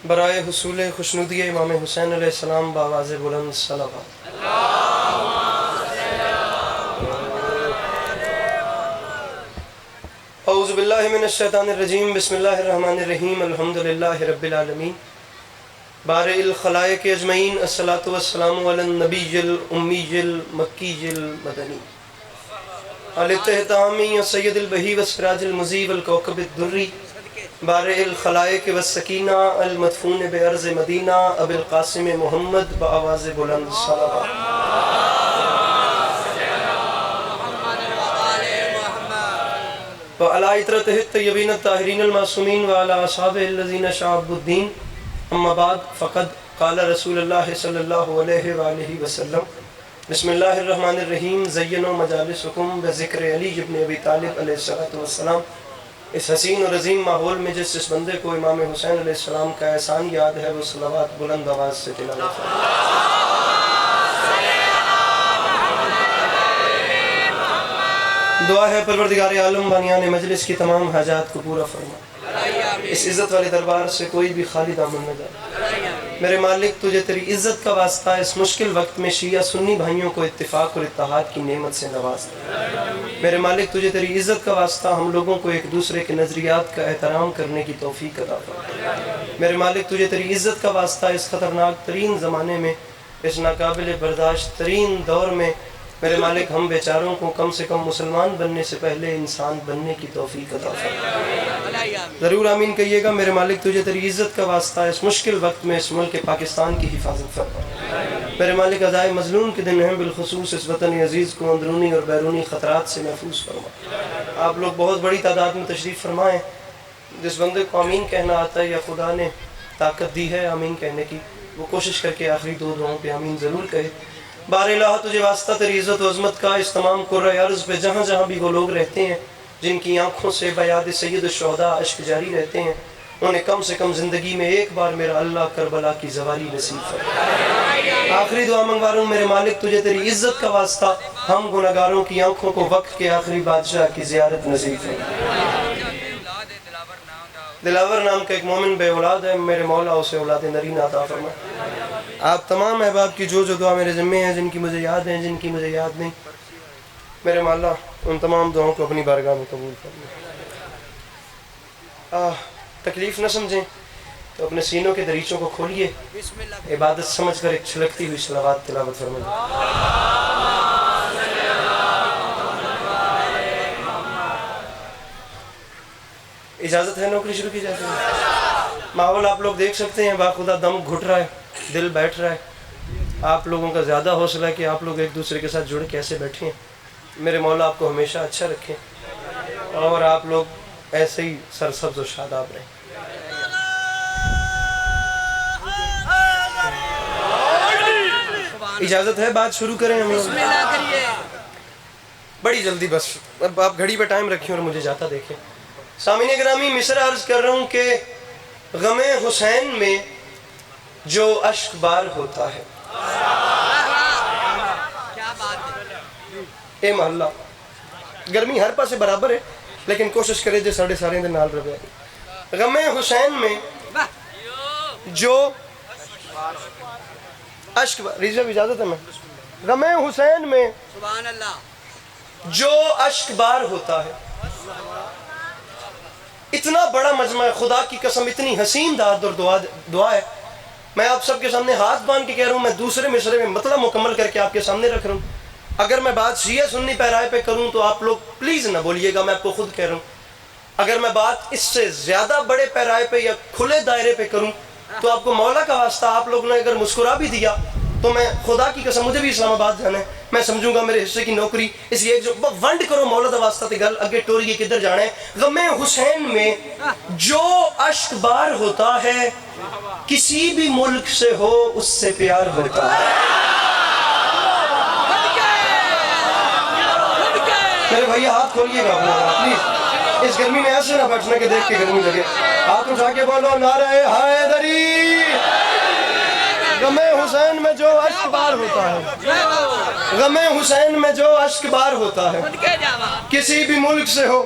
برائے حصول خوشنودی امام حسین علیہ السلام بآواز بلند صلوات۔ اعوذ باللہ من الشیطان الرجیم، بسم اللہ الرحمن الرحیم، الحمدللہ رب العالمین، بارئ الخلائق اجمعین، الصلاۃ والسلام علی النبی الامی المکی المدنی الاتحتامی سید البہی والسراج المضیء والکوکب الدری، بارئ الخلائق والسکینہ المدفون بارض مدینہ ابی القاسم محمد بآواز بلند صلوات۔ وعلى عطرته الطيبين الطاهرين المعصومين وعلى أصحابه الذين شعبوا الدين، أما بعد فقد قال رسول الله صلى الله عليه وآله وسلم، بسم الله الرحمن الرحیم، زینوا مجالسکم بذکر علی ابن ابی طالب علیہ الصلوۃ والسلام۔ اس حسین اور عظیم ماحول میں جس بندے کو امام حسین علیہ السلام کا احسان یاد ہے، وہ صلوات بلند آواز سے تلاوت فرمائے۔ دعا ہے پروردگار عالم بانیان مجلس کی تمام حاجات کو پورا فرما، اس عزت والے دربار سے کوئی بھی خالی دامن نہ جائے۔ میرے مالک، تجھے تیری عزت کا واسطہ اس مشکل وقت میں شیعہ سنی بھائیوں کو اتفاق اور اتحاد کی نعمت سے نواز دے۔ میرے مالک، تجھے تیری عزت کا واسطہ ہم لوگوں کو ایک دوسرے کے نظریات کا احترام کرنے کی توفیق عطا فرما۔ میرے مالک، تجھے تیری عزت کا واسطہ اس خطرناک ترین زمانے میں، اس ناقابل برداشت ترین دور میں، میرے مالک ہم بیچاروں کو کم سے کم مسلمان بننے سے پہلے انسان بننے کی توفیق عطا فرما۔ ضرور آمین کہیے گا۔ میرے مالک، تجھے تیری عزت کا واسطہ اس مشکل وقت میں اس ملک پاکستان کی حفاظت فرما۔ میرے مالک، عزائے مظلوم کے دن ہیں، بالخصوص اس وطن عزیز کو اندرونی اور بیرونی خطرات سے محفوظ فرما۔ آپ لوگ بہت بڑی تعداد میں تشریف فرمائیں۔ جس بندے کو آمین کہنا آتا ہے یا خدا نے طاقت دی ہے آمین کہنے کی، وہ کوشش کر کے آخری دو دعاؤں پہ آمین ضرور کہے۔ بار الہ، تجھے واسطہ تیری عزت و عظمت کا اس تمام کرۂ ارض پہ جہاں جہاں بھی وہ لوگ رہتے ہیں جن کی آنکھوں سے بیاد سید الشہداء اشک جاری رہتے ہیں، انہیں کم سے کم زندگی میں ایک بار میرا اللہ کربلا کی زواری نصیب فرما۔ آخری دعا منگوا رہا ہوں میرے مالک، تجھے تیری عزت کا واسطہ ہم گناہگاروں کی آنکھوں کو وقت کے آخری بادشاہ کی زیارت نصیب فرما۔ دلاور نام کا ایک مومن بے اولاد ہے، میرے مولا اسے اولاد نرین عطا فرما۔ آپ تمام احباب کی جو دعا میرے ذمے ہیں، جن کی مجھے یاد ہیں، جن کی مجھے یاد نہیں، میرے مولا ان تمام دعاؤں کو اپنی بارگاہ میں قبول فرما۔ تکلیف نہ سمجھیں تو اپنے سینوں کے دریچوں کو کھولیے، عبادت سمجھ کر ایک چھلکتی ہوئی صلوات تلاوت فرمائیں۔ اجازت ہے نوکری شروع کی جاتی ہے؟ ماحول آپ لوگ دیکھ سکتے ہیں، باخدا دم گھٹ رہا ہے، دل بیٹھ رہا ہے۔ آپ لوگوں کا زیادہ حوصلہ ہے کہ آپ لوگ ایک دوسرے کے ساتھ جڑ کے ایسے بیٹھے ہیں۔ میرے مولا آپ کو ہمیشہ اچھا رکھیں اور آپ لوگ ایسے ہی سرسبز و شاداب رہیں۔ اجازت ہے بات شروع کریں ہم لوگ؟ بڑی جلدی، بس اب آپ گھڑی پہ ٹائم رکھیں اور مجھے جاتا دیکھیں۔ سامعین گرامی، مصرع عرض کر رہا ہوں کہ غم حسین میں جو اشک بار ہوتا ہے، اے محلہ گرمی ہر پاسے برابر ہے لیکن کوشش کرے جو ساڑھے سارے دن نال رہے۔ غم حسین میں جو اشک بار، ریزہ بھی اجازت ہے میں، غم حسین میں جو اشک بار ہوتا ہے، اتنا بڑا مجمع ہے، خدا کی قسم اتنی حسین داد اور دعا ہے۔ میں آپ سب کے سامنے ہاتھ باندھ کے کہہ رہا ہوں، میں دوسرے مصرعے میں مطلب مکمل کر کے آپ کے سامنے رکھ رہا ہوں۔ اگر میں بات شیعہ سنی پیرائے پہ کروں تو آپ لوگ پلیز نہ بولیے گا، میں آپ کو خود کہہ رہا ہوں۔ اگر میں بات اس سے زیادہ بڑے پیرائے پہ یا کھلے دائرے پہ کروں تو آپ کو مولا کا واسطہ، آپ لوگ نے اگر مسکرا بھی دیا تو میں خدا کی قسم، مجھے بھی اسلام آباد جانا ہے، میں سمجھوں گا میرے حصے کی نوکری، اس لیے جو ونڈ کرو مولا دا واسطہ تے گل اگے ٹوریے کدھر جانا ہے۔ غم حسین میں جو اشک بار ہوتا ہے، کسی بھی ملک سے ہو اس سے پیار ہوتا ہے۔ میرے بھائی ہاتھ کھولیے گا اپنا پلیز، اس گرمی میں ایسے نہ بیٹھنا کہ دیکھ کے گرمی لگے۔ ہاتھ اٹھا کے بولو نعرہ حیدری۔ غم حسین میں جو اشک بار ہوتا ہے، غم حسین میں جو اشک بار ہوتا ہے، کسی بھی ملک سے ہو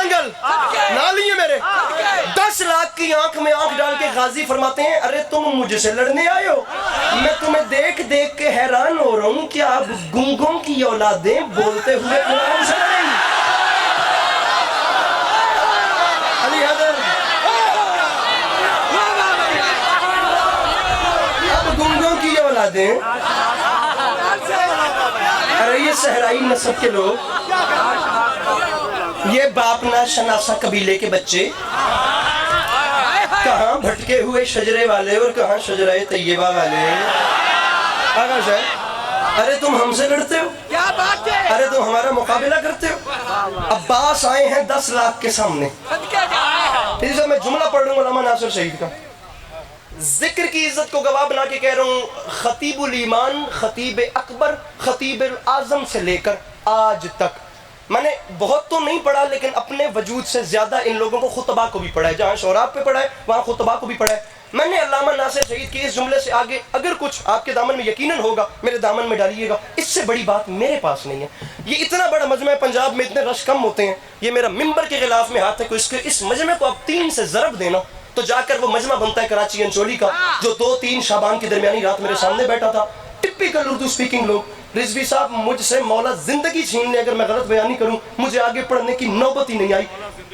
وارنگل نالی میرے 10 لاکھ کی آنکھ میں آنکھ ڈال کے غازی فرماتے ہیں ارے تم مجھ سے لڑنے آئے ہو، میں تمہیں دیکھ دیکھ کے حیران ہو رہا ہوں کہ آپ گنگوں کی اولادیں بولتے ہوئے قرآن سے لڑیں گی۔ علی حیدر اب گنگوں کی اولادیں، ارے یہ صحرائی نسب کے لوگ، یہ باپ نہ شناسا قبیلے کے بچے، کہاں بھٹکے ہوئے شجرے والے اور کہاں شجرہ طیبہ والے۔ آقا صاحب ارے تم ہم سے لڑتے ہو، ارے تم ہمارا مقابلہ کرتے ہو۔ عباس آئے ہیں 10 لاکھ کے سامنے۔ اس سے میں جملہ پڑھ رہا ہوں علامہ ناصر شہید کا، ذکر کی عزت کو گواہ بنا کے کہہ رہا ہوں، خطیب الایمان، خطیب اکبر، خطیب الاعظم سے لے کر آج تک میں نے بہت تو نہیں پڑھا لیکن اپنے وجود سے زیادہ ان لوگوں کو خطبہ کو بھی پڑھا ہے، جہاں شعراء پہ پڑھا ہے وہاں خطبہ کو بھی پڑھا ہے۔ میں نے علامہ ناصر شہید کے اس جملے سے آگے اگر کچھ آپ کے دامن میں یقیناً ہوگا میرے دامن میں ڈالیے گا، اس سے بڑی بات میرے پاس نہیں ہے۔ یہ اتنا بڑا مجمع ہے، پنجاب میں اتنے رش کم ہوتے ہیں، یہ میرا ممبر کے غلاف میں ہاتھ ہے، اس مجمع کو اب 3 سے ضرب دینا تو جا کر وہ مجمع بنتا ہے کراچی انچولی کا، جو 2-3 شعبان کی درمیانی رات میرے سامنے بیٹھا تھا۔ ٹپیکل اردو سپیکنگ لوگ، رضوی صاحب مجھ سے مولا زندگی چھین لے اگر میں غلط بیانی کروں، مجھے آگے پڑھنے کی نوبت ہی نہیں آئی۔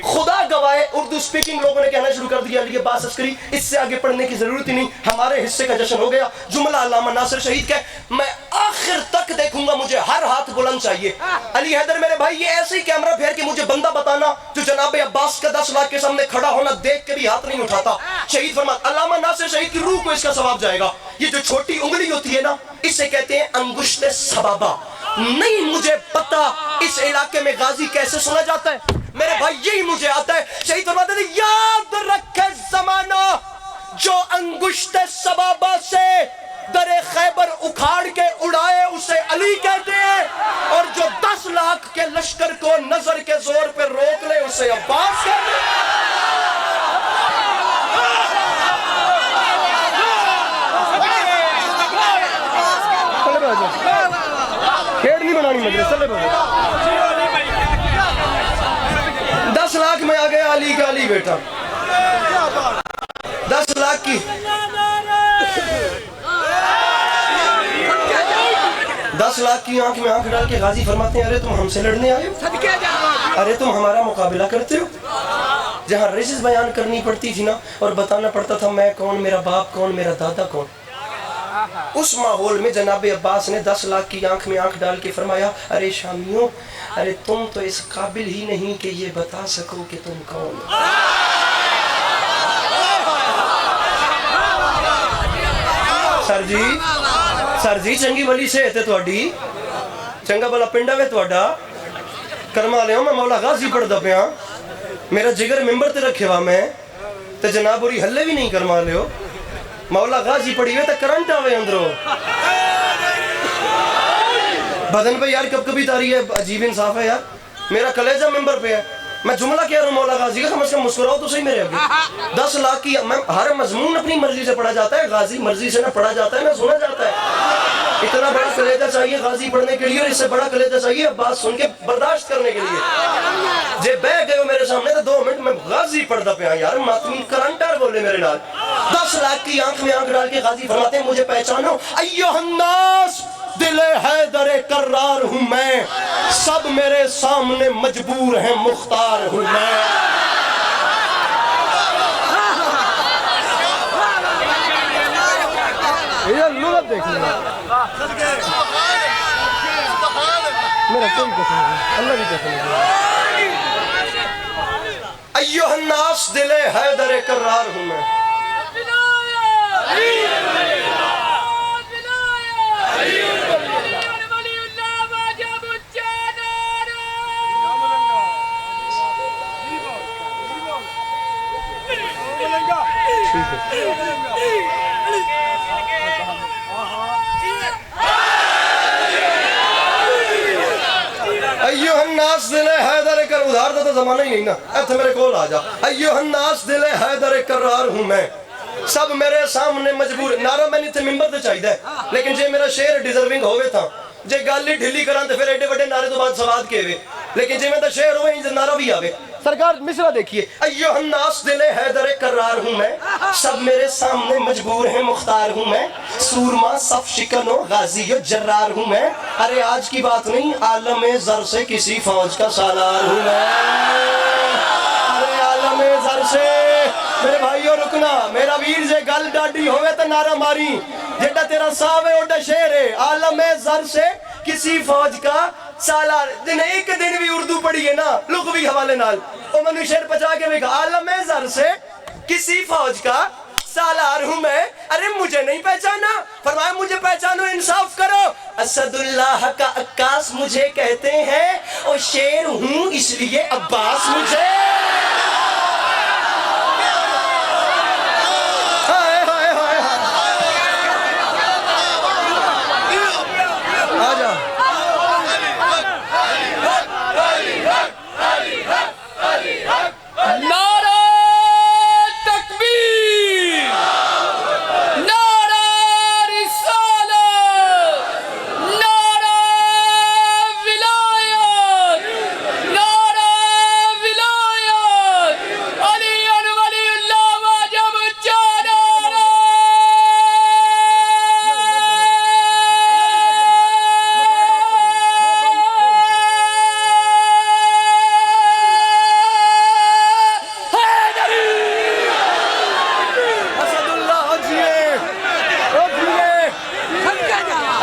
خدا گواہ اردو سپیکنگ لوگوں نے کہنا شروع کر دیا علی عباس عسکری اس سے آگے پڑھنے کی ضرورت ہی نہیں، ہمارے حصے کا جشن ہو گیا۔ جملہ علامہ ناصر شہید کا میں آخر تک دیکھوں گا، مجھے ہر ہاتھ بلند چاہیے۔ علی حیدر میرے بھائی یہ ایسے ہی کیمرہ پھیر کے مجھے بندہ بتانا جو جناب عباس کا 10 لاکھ کے سامنے کھڑا ہونا دیکھ کے بھی ہاتھ نہیں اٹھاتا۔ شہید فرماتا علامہ ناصر شہید کی روح کو اس کا ثواب جائے گا۔ یہ جو چھوٹی انگلی ہوتی ہے نا اسے کہتے ہیں انگشت سبابہ۔ نہیں مجھے پتا اس علاقے میں غازی کیسے سنا جاتا ہے، میرے بھائی یہی مجھے آتا ہے۔ شہید فرماتے ہیں یاد رکھے زمانہ جو انگشت سبابہ سے در خیبر اکھاڑ کے اڑائے اسے علی کہتے ہیں، اور جو 10 لاکھ کے لشکر کو نظر کے زور پہ روک لے اسے عباس کہتے ہیں۔ کھیڑ نہیں بنانی مدرسہ لے بابا 10 لاکھ میں آ گیا علی کا علی بیٹا 10 لاکھ کی 10 لاکھ کی آنکھ میں آنکھ ڈال کے غازی فرماتے ہیں ارے تم ہم سے لڑنے آئے ہو، ارے تم ہمارا مقابلہ کرتے ہو۔ جہاں ریسز بیان کرنی پڑتی تھی نا اور بتانا پڑتا تھا میں کون، میرا باپ کون، میرا دادا کون، اس ماحول میں جناب عباس نے 10 لاکھ کی آنکھ میں آنکھ ڈال کے فرمایا ارے شامیوں ارے تم تو اس قابل ہی نہیں کہ یہ بتا سکو کہ تم کون۔ سر جی چنگی بلی سے ہے تھوڑی چنگا بلا پنڈا وے تھوڑا کرما لے ہوں میں مولا غازی پڑھ دا پیا میرا جگر ممبر تے رکھے وا میں تے جناب اوری ہلے بھی نہیں کرما لے ہو مولا غازی پڑھی ہوئے تے کرنٹ آوے اندروں بدن پہ یار کب کبھی تاری ہے عجیب انصاف ہے یار میرا کلیجہ ممبر پہ ہے میں جملہ کہہ رہا ہوں مولا غازی کا کم از کم مسکراؤ تو صحیح میرے آگے 10 لاکھ کی ہر مضمون اپنی مرضی سے پڑھا جاتا ہے غازی مرضی سے نہ پڑھا جاتا ہے نہ سنا جاتا ہے اتنا بڑا کلیجہ چاہیے غازی پڑھنے کے لیے اور اس سے بڑا کلیجہ چاہیے بات سن کے برداشت کرنے کے لیے جے بہ گئے ہو میرے سامنے تو 2 منٹ میں غازی پڑھتا پہ یار ماتمین کرنٹر بولے میرے نال 10 لاکھ کی آنکھ میں آنکھ ڈال کے غازی فرماتے ہیں مجھے پہچانو ایوہ الناس دل حیدر کرار ہوں میں سب میرے سامنے مجبور ہیں مختار ہوں میں یہ لغت دیکھیں میرا کوئی قسم نہیں اللہ کی قسم نہیں ایوہ الناس دل حیدر کرار ہوں میں ایوہ الناس دل حیدر کر ادھار دا تو زمانہ ہی نہیں نا ایتھے میرے کول آ جا ایوہ الناس دل حیدر کرار ہوں میں سب میرے سامنے مجبور نعرہ میں نہیں تھے ممبر تے چاہیے لیکن جے میرا شعر ڈیزرونگ ہوئے تھا جے گالی ڈھلی کران تے پھر ایڈے بڑے نعرے تو بعد سواد کے ہوئے لیکن جے میں تا شعر ہوئے انجھے نعرہ بھی آوے سرکار مصرع دیکھیے، ایھا الناس دل حیدر کرار ہوں میں، سب میرے سامنے مجبور ہیں مختار ہوں میں، سورما صف شکن و غازی و جرار ہوں میں، ارے آج کی بات نہیں عالم زر سے کسی فوج کا سالار ہوں میں، ارے عالم زر سے میرے بھائیو رکنا، میرا ویر جے گل ڈاڈی ہوئے تو نعرہ ماری، جیڑا تیرا ساوے اوڈا شیر ہے، عالم زر سے کسی فوج کا سالار، جن ایک دن بھی اردو پڑھی ہے نا لغوی حوالے نال، او منو شیر پچا کے بھی کہا عالم زر سے کسی فوج کا سالار ہوں میں، ارے مجھے نہیں پہچانا، فرمایا مجھے پہچانو انصاف کرو، اسد اللہ کا عکاس مجھے کہتے ہیں، اور شیر ہوں اس لیے عباس مجھے،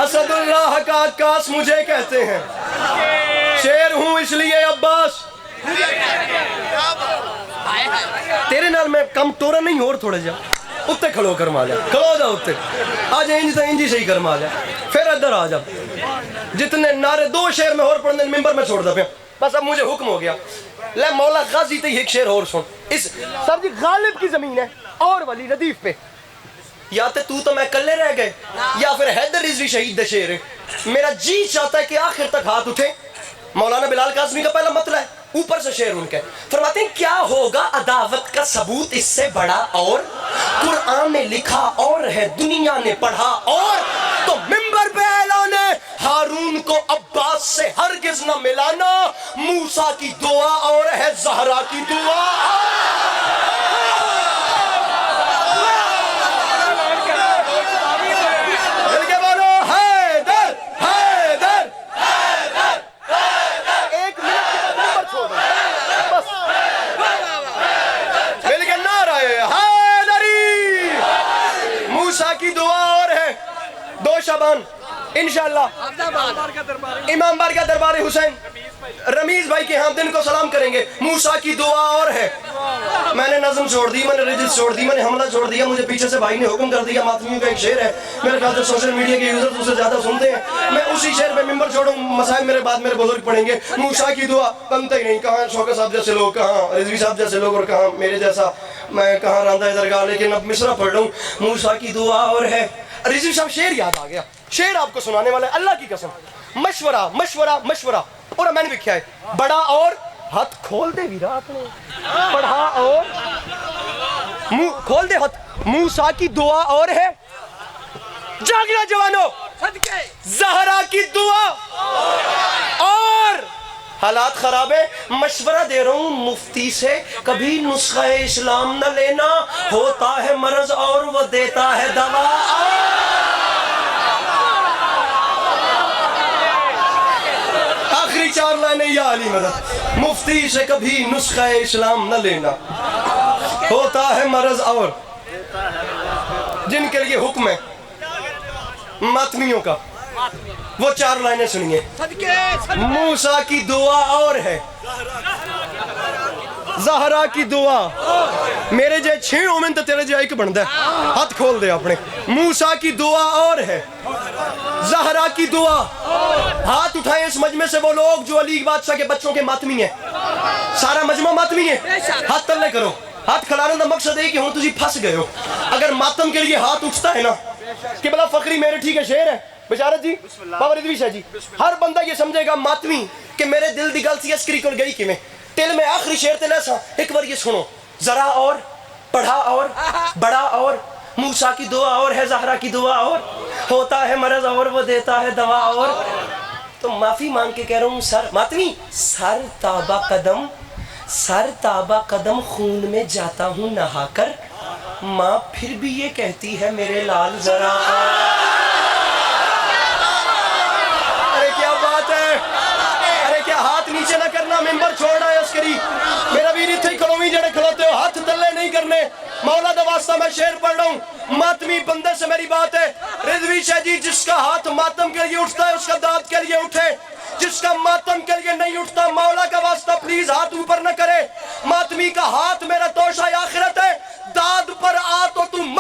اسد اللہ کا عکاس مجھے کہتے ہیں، شیر ہوں اس لیے عباس، تیرے نال میں کم ٹورا نہیں اور تھوڑے جا اتے کھڑو کر مالا، کھڑو جا اتے آج انج تا انجی صحیح کر مالا، پھر ادھر آ جا، جتنے نعرے دو شیر میں اور پڑھنے ممبر میں چھوڑ دا پیا، بس اب مجھے حکم ہو گیا، لے مولا غازی تے ایک شیر اور سن، اس سر جی غالب کی زمین ہے اور ولی ردیف پہ، یا تو میں کلے رہ گئے یا پھر حیدر رضوی شہید دے شیر ہے، میرا جی چاہتا ہے کہ آخر تک ہاتھ اٹھے، مولانا بلال قاسمی کا پہلا مطلع ہے، اوپر سے شیر ان کے فرماتے ہیں کیا ہوگا عداوت کا ثبوت اس سے بڑا، اور قرآن نے لکھا اور ہے دنیا نے پڑھا اور، تو ممبر پہ اعلان ہے ہارون کو عباس سے ہرگز نہ ملانا، موسیٰ کی دعا اور ہے زہرا کی دعا، شعبان انشاءاللہ امام بارگاہ دربار حسین رمیز بھائی کے ہاں دن کو سلام کریں گے، موسیٰ کی دعا اور ہے، میں نے نظم چھوڑ دی، میں نے رجز چھوڑ دی، میں نے حملہ چھوڑ دیا، مجھے پیچھے سے بھائی نے حکم کر دیا، ماتمیوں کا ایک شعر ہے، میرے خیال سے سوشل میڈیا کے یوزر اسے زیادہ سنتے ہیں، میں اسی شعر پہ ممبر چھوڑوں، مسائل میرے بعد میرے بزرگ پڑھیں گے، موسیٰ کی دعا بنتا ہی نہیں، کہاں شوکت صاحب جیسے لوگ، کہاں رضوی صاحب جیسے لوگ، اور کہاں میرے جیسا میں کہاں راندہ درگاہ، لیکن اب مصرع پڑھ رہا ہوں، موسیٰ کی دعا اور ہے، رضوی صاحب شعر یاد آ گیا، شعر آپ کو سنانے والا ہے، اللہ کی قسم، مشورہ مشورہ مشورہ، اور میں نے بھی کیا ہے، بڑا اور ہاتھ کھول دے ویرا اپنے، پڑھا اور کھول دے ہاتھ، موسیٰ کی دعا اور ہے، جاگنا جوانو، زہرا کی دعا اور، حالات خراب ہے، مشورہ دے رہا ہوں مفتی سے، کبھی نسخہ اسلام نہ لینا، ہوتا ہے مرض اور وہ دیتا ہے دوا، آخری 4 لائنیں یا علی مدد، مفتی سے کبھی نسخہ اسلام نہ لینا، ہوتا ہے مرض اور، جن کے لیے حکم ہے ماتمیوں کا، وہ 4 لائنیں سنیے، موسیٰ کی دعا اور ہے، زہرا کی دعا، میرے جے 6 اومن تو تیرے جے ایک بندہ ہے، ہاتھ کھول دے اپنے، موسیٰ کی دعا اور ہے، زہرا کی دعا، ہاتھ اٹھائیں اس مجمع سے وہ لوگ جو علی بادشاہ کے بچوں کے ماتمی ہیں، سارا مجمع ماتمی ہے، ہاتھ تلے کرو، ہاتھ کھلانے کا مقصد ہے کہ ہوں تجھے پھنس گئے ہو، اگر ماتم کے لیے ہاتھ اٹھتا ہے نا، کہ بلا فقری میرے ٹھیک ہے شعر ہے، بشارت جی بابا رضوی شاہ جی، ہر بندہ یہ سمجھے گا ماتمی کہ میرے دل دی گل سی اسکری کول گئی کہ میں تل میں آخری شعر تل ایسا، ایک بار یہ سنو، ذرا اور، پڑھا اور، بڑا اور، موسیٰ کی دعا اور ہے، زہرا کی دعا اور، ہوتا ہے مرض اور وہ دیتا ہے دوا اور، تو معافی مانگ کے کہہ رہا ہوں سر ماتمی، سر تابہ قدم سر تابہ قدم خون میں جاتا ہوں نہا کر، ماں پھر بھی یہ کہتی ہے میرے لال ذرا آ۔ ارے کیا بات ہے، ارے کیا ہاتھ نیچے نہ کرنا، ممبر چھوڑنا ہے عسکری، میرا بھی نہیں تھے کھڑوی جڑے کھڑوتے ہو، ہاتھ تلے نہیں کرنے، مولا دا واسطہ میں شعر پڑھ رہا ہوں، ماتمی بندے سے میری بات ہے، رضوی شاہ جی جس کا ہاتھ ماتم کے لیے اٹھتا ہے اس کا داد کے لیے اٹھے، جس کا ماتم کے لیے نہیں اٹھتا مولا کا واسطہ پلیز ہاتھ اوپر نہ کرے، ماتمی کا ہاتھ میرا توشہ آخرت ہے، داد پر آ تو تم